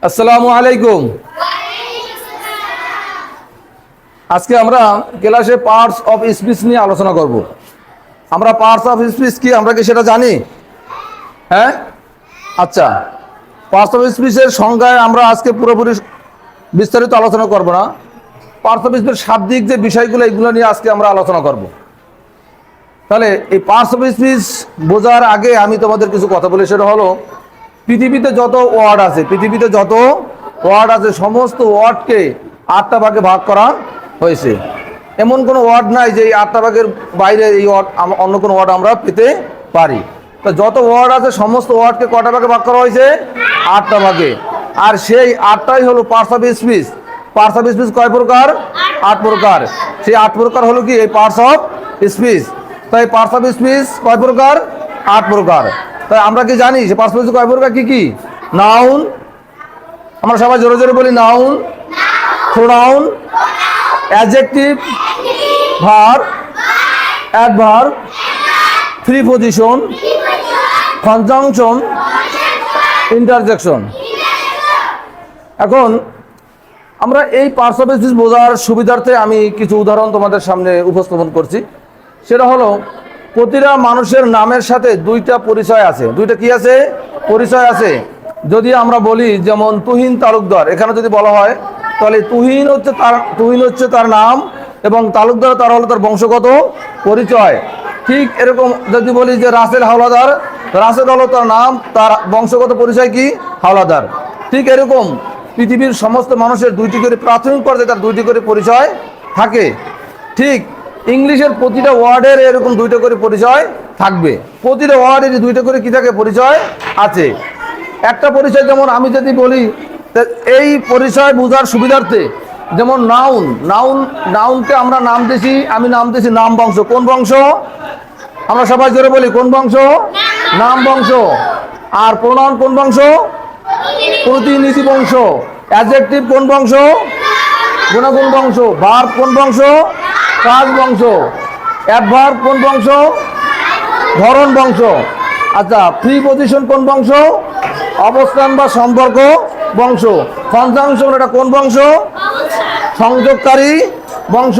আসসালামু আলাইকুম। আজকে আমরা ক্লাসে পার্টস অফ স্পিচ নিয়ে আলোচনা করব। আমরা পার্টস অফ স্পিচ কি আমরা কি সেটা জানি? হ্যাঁ, আচ্ছা, পার্টস অফ স্পিচের সংজ্ঞায় আমরা আজকে পুরোপুরি বিস্তারিত আলোচনা করব না। পার্টস অফ স্পিচের শাব্দিক যে বিষয়গুলো এগুলো নিয়ে আজকে আমরা আলোচনা করব। তাহলে এই পার্টস অফ স্পিচ বোঝার আগে আমি তোমাদের কিছু কথা বলি। সেটা হলো, পৃথিবীতে যত ওয়ার্ড আছে সমস্ত ওয়ার্ডকে 8টা ভাগে ভাগ করা হয়েছে। এমন কোনো ওয়ার্ড নাই যে এই 8টা ভাগের বাইরে এই ওয়ার্ড অন্য কোনো ওয়ার্ড আমরা পেতে পারি। তো যত ওয়ার্ড আছে সমস্ত ওয়ার্ডকে কটা ভাগে ভাগ করা হয়েছে? 8টা ভাগে। আর সেই 8টাই হলো parts of speech. Parts of speech কয় প্রকার? 8 প্রকার। সেই 8 প্রকার হলো কি এই পার্টস অফ স্পিচ। তাই পার্টস অফ স্পিচ কয় প্রকার? 8 প্রকার। তাই আমরা কি জানি যে পার্টস অফ স্পিচ কয় প্রকার? কি নাউন, আমরা সবাই জোরে জোরে বলি, noun, pronoun, adjective, verb, adverb, preposition, conjunction, interjection. এখন আমরা এই পার্টস অফ স্পিচ বোঝার সুবিধার্থে আমি কিছু উদাহরণ তোমাদের সামনে উপস্থাপন করছি। সেটা হলো, প্রতিটা মানুষের নামের সাথে 2টা পরিচয় আছে। 2টা কি আছে? পরিচয় আছে। যদি আমরা বলি যেমন তুহিন তালুকদার, এখানে যদি বলা হয় তাহলে তুহিন হচ্ছে তার নাম এবং তালুকদার তার হলো তার বংশগত পরিচয়। ঠিক এরকম যদি বলি যে রাসেল হাওলাদার, রাসেল হলো তার নাম, তার বংশগত পরিচয় কি? হাওলাদার। ঠিক এরকম পৃথিবীর সমস্ত মানুষের 2টি করে প্রাথমিক পর্যায়ে তার 2টি করে পরিচয় থাকে। ঠিক ইংলিশের প্রতিটা ওয়ার্ডের এরকম 2টা করে পরিচয় থাকবে। প্রতিটা ওয়ার্ডের 2টা করে কি থাকে? পরিচয় আছে। একটা পরিচয় যেমন আমি যদি বলি, এই পরিচয় বোঝার সুবিধার্থে, যেমন নাউনকে আমরা আমি নাম দিয়েছি নাম বংশ। কোন বংশ? আমরা সবাই জোরে বলি, কোন বংশ? নাম বংশ। আর প্রোনাউন কোন বংশ? প্রতিনিধি বংশ। অ্যাডজেক্টিভ কোন বংশ? গুণাগুণ বংশ। ভার্ব কোন বংশ? কাজ বংশ। অ্যাডভার্ব কোন বংশ? ধরন বংশ। আচ্ছা, প্রিপজিশন কোন বংশ? অবস্থান বা সম্পর্ক বংশ। কনজাংশন এটা কোন বংশ? সংযোগকারী বংশ।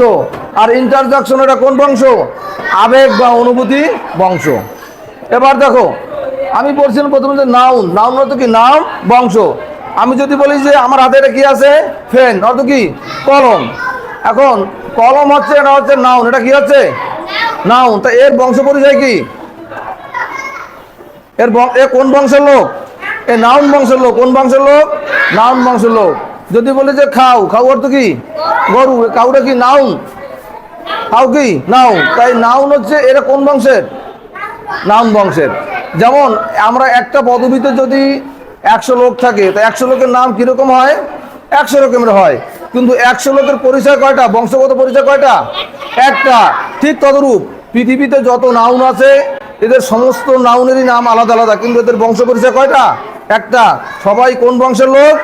আর ইন্টারজাকশন এটা কোন বংশ? আবেগ বা অনুভূতি বংশ। এবার দেখো, আমি বলছিলাম প্রথমে যে নাউন অর্থ কি? নাম বংশ। আমি যদি বলি যে আমার হাতে এটা কি আছে? পেন, অর্থ কি? কলম। এখন কলম হচ্ছে, এটা হচ্ছে নাউন। এটা কি হচ্ছে? নাউন। তা এর বংশ পরিচয় কি? এ কোন বংশের লোক? এ নাউন বংশের লোক। কোন বংশের লোক? নাউন বংশের লোক। যদি বলি যে খাও অর্থ কি? গরু। কাউটা কি? নাউন। খাও কি? নাউন। তাই নাউন হচ্ছে এরা কোন বংশের? নাউন বংশের। যেমন আমরা একটা পদবীতে যদি 100 লোক থাকে, তো 100 লোকের নাম কিরকম হয়? 100 রকমের হয়। কিন্তু 100 লোকের পরিচয় কয়টা? বংশগত পরিচয় কয়টা? একটা। ঠিক তদরূপ পৃথিবীতে যত নাউন আছে এদের সমস্ত নাউনেরই নাম আলাদা আলাদা, কিন্তু এদের বংশ পরিচয় কয়টা? একটা। সবাই কোন বংশের লোক?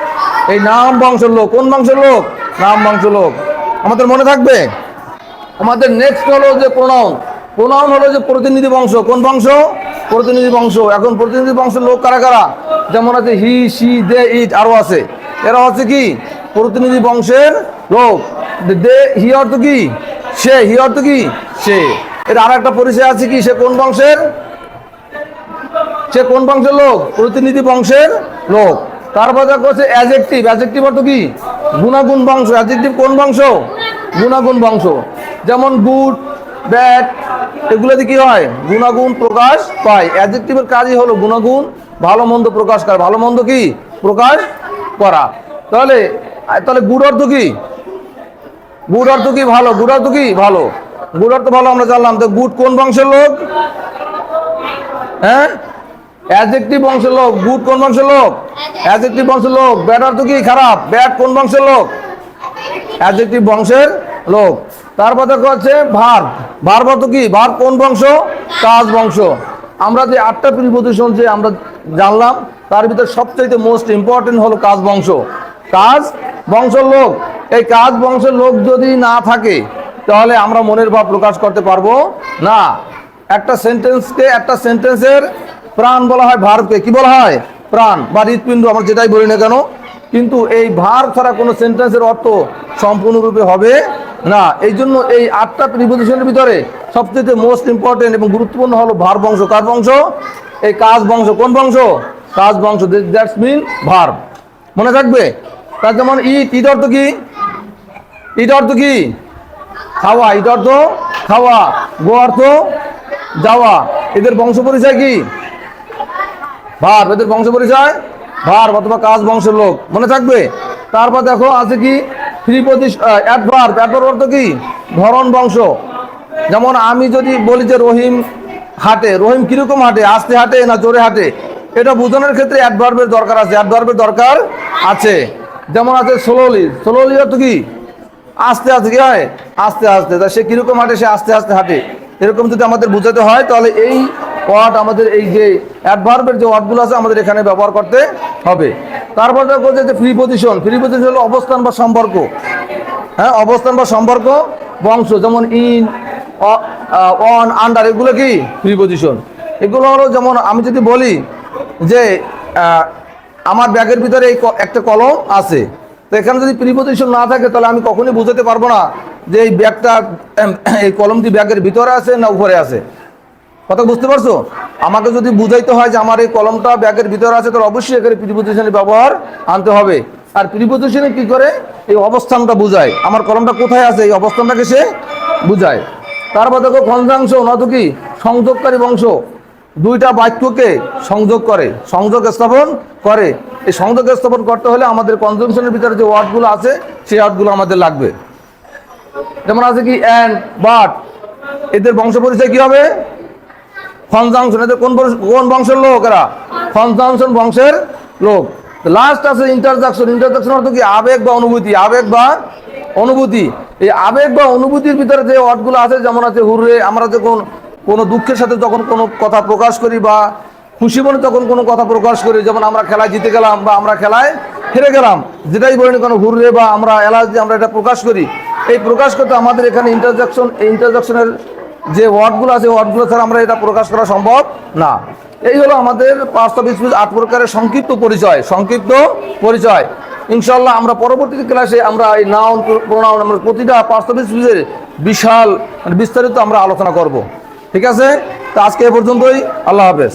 এই নাম বংশের লোক। কোন বংশের লোক? নাম বংশের লোক। আমাদের মনে থাকবে। আমাদের নেক্সট হলো যে প্রোনাউন। প্রোনাউন হলো যে প্রতিনিধি বংশ। কোন বংশ? প্রতিনিধি বংশ। এখন প্রতিনিধি বংশের লোক কারা কারা? যেমন আছে হি, সি, দে, ইট, আরো আছে। এরা হচ্ছে কি? প্রতিনিধি বংশের লোক। দে, হি অর্থ কি? সে। হি অর্থ কি? সে। এর আর একটা পরিচয় আছে কি? সে কোন বংশের? সে কোন বংশের লোক? প্রতিনিধি বংশের লোক। তারপর দেখো হচ্ছে অ্যাডজেক্টিভ। অ্যাডজেক্টিভ অর্থ কি? গুণাগুণ বংশ। অ্যাডজেক্টিভ কোন বংশ? গুণাগুণ বংশ। যেমন গুড, ব্যাড, এগুলোতে কি হয়? গুণাগুণ প্রকাশ পায়। অ্যাডজেক্টিভের কাজই হলো গুণাগুণ, ভালো মন্দ প্রকাশ করা। ভালো মন্দ কি? প্রকাশ করা। তাহলে গুড অর্থ কি? গুড অর্থ কি? ভালো। গুড অর্থ কি? ভালো। গুড অর্থ ভালো আমরা জানলাম। তো গুড কোন বংশের লোক? হ্যাঁ, অ্যাডজেক্টিভ বংশের লোক। গুড কোন বংশের লোক? অ্যাডজেক্টিভ বংশের লোক। ব্যাড অর্থ কি? খারাপ। ব্যাড কোন বংশের লোক? অ্যাডজেক্টিভ বংশের লোক। তারপর দেখো হচ্ছে ভার্ব। ভার্ব অর্থ কি? ভার্ব কোন বংশ? কাজ বংশ। আমরা যে 8টা প্রিপজিশন যে আমরা জানলাম তার ভিতরে সবচেয়ে মোস্ট ইম্পর্টেন্ট হলো কাজ বংশ। কাজ বংশের লোক। এই কাজ বংশের লোক যদি না থাকে তাহলে আমরা মনের ভাব প্রকাশ করতে পারবো না। একটা সেন্টেন্সের প্রাণ বলা হয় ভার্বকে। কি বলা হয়? প্রাণ বা হৃৎপিণ্ড, আমরা যেটাই বলি না কেন। কিন্তু এই ভার ছাড়া কোনো সেন্টেন্সের অর্থ সম্পূর্ণরূপে হবে না। এই জন্য এই 8টা প্রিপোজিশনের ভিতরে সবচেয়ে মোস্ট ইম্পর্টেন্ট এবং গুরুত্বপূর্ণ হলো ভার বংশ। কার বংশ? এই কাজ বংশ। কোন বংশ? কাজ বংশ। That's mean verb. মনে থাকবে? তার যেমন ইট অর্থ কি? ইট অর্থ কি? খাওয়া। ইট অর্থ খাওয়া। গো অর্থ যাওয়া। এদের বংশ পরিচয় কি? ভার্ব। এদের বংশ পরিচয় ভার্ব অথবা কাজ বংশের লোক। মনে থাকবে? তারপর দেখো আছে কি প্রিপোজিশন অ্যাডভার্ব। অ্যাডভার্ব অর্থ কি? ধরন বংশ। যেমন আমি যদি বলি যে রহিম হাঁটে, রহিম কিরকম হাঁটে? আস্তে হাঁটে না জোরে হাঁটে? এটা বোঝানোর ক্ষেত্রে অ্যাডভার্বের দরকার আছে। অ্যাডভার্বের দরকার আছে। যেমন আছে স্লোলি। স্লোলি অর্থ কি? আস্তে আস্তে। কি হয়? আস্তে আস্তে। তা সে কিরকম হাঁটে? সে আস্তে আস্তে হাঁটে। এরকম যদি আমাদের বোঝাতে হয় তাহলে এই ওয়ার্ড আমাদের এই যে অ্যাডভার্বের যে ওয়ার্ডগুলো আছে আমাদের এখানে ব্যবহার করতে হবে। তারপর দেখো যে প্রিপোজিশন। প্রিপোজিশন হলো অবস্থান বা সম্পর্ক। হ্যাঁ, অবস্থান বা সম্পর্ক বংশ। যেমন ইন, অন, আন্ডার, এগুলো কি প্রিপোজিশন। এগুলো হলো যেমন আমি যদি বলি যে আমার ব্যাগের ভিতরে এই একটা কলম আছে, তো এখানে যদি প্রিপোজিশন না থাকে তাহলে আমি কখনোই বুঝাতে পারবো না যে এই ব্যাগটা এই কলমটি ব্যাগের ভিতরে আছে না উপরে আছে। কথা বুঝতে পারছো? আমাকে যদি বুঝাইতে হয় যে আমার এই কলমটা ব্যাগের ভিতরে আছে তাহলে অবশ্যই এখানে প্রিপোজিশনের ব্যবহার আনতে হবে। আর প্রিপোজিশনে কি করে? এই অবস্থানটা বুঝায়, আমার কলমটা কোথায় আছে এই অবস্থানটাকে সে বুঝায়। তারপর দেখো কনজাংশন অর্থ কি? সংযোগকারী বংশ। দুইটা বাক্যকে সংযোগ করে, সংযোগ স্থাপন করে। এই সংযোগ স্থাপন করতে হলে আমাদের কনজাংশনের ভিতরে যে ওয়ার্ডগুলো আছে সেই ওয়ার্ডগুলো আমাদের লাগবে। যেমন আছে কি অ্যান্ড, বাট, এদের বংশ পরিচয় কি হবে? কনজাংশন। এদের কোন বংশের লোক? এরা কনজাংশন বংশের লোক। লাস্ট আছে ইন্টারজাকশন। ইন্টারজাকশন অর্থ কি? আবেগ বা অনুভূতি। আবেগ বা অনুভূতি। এই আবেগ বা অনুভূতির ভিতরে যে ওয়ার্ডগুলো আছে, যেমন আছে হুররে। আমরা যখন কোনো দুঃখের সাথে যখন কোনো কথা প্রকাশ করি বা খুশি মনে তখন কোনো কথা প্রকাশ করি, যেমন আমরা খেলায় জিতে গেলাম বা আমরা খেলায় হেরে গেলাম, যেটাই বলিনি কোনো হুররে বা আমরা এলার্জি, আমরা এটা প্রকাশ করি। এই প্রকাশ করতে আমাদের এখানে ইন্টারজাকশন, এই ইন্টারজাকশনের যে ওয়ার্ডগুলো আছে ওয়ার্ডগুলো ছাড়া আমরা এটা প্রকাশ করা সম্ভব না। এই হলো আমাদের পার্টস অফ স্পিচ 8 প্রকারের সংক্ষিপ্ত পরিচয়। সংক্ষিপ্ত পরিচয়। ইনশাআল্লাহ আমরা পরবর্তী ক্লাসে আমরা এই নাউন, প্রোনাউন, আমরা প্রতিটা পার্টস অফ স্পিচের বিশাল বিস্তারিত আমরা আলোচনা করব। ঠিক আছে? তো আজকে এ পর্যন্তই। আল্লাহ হাফেজ।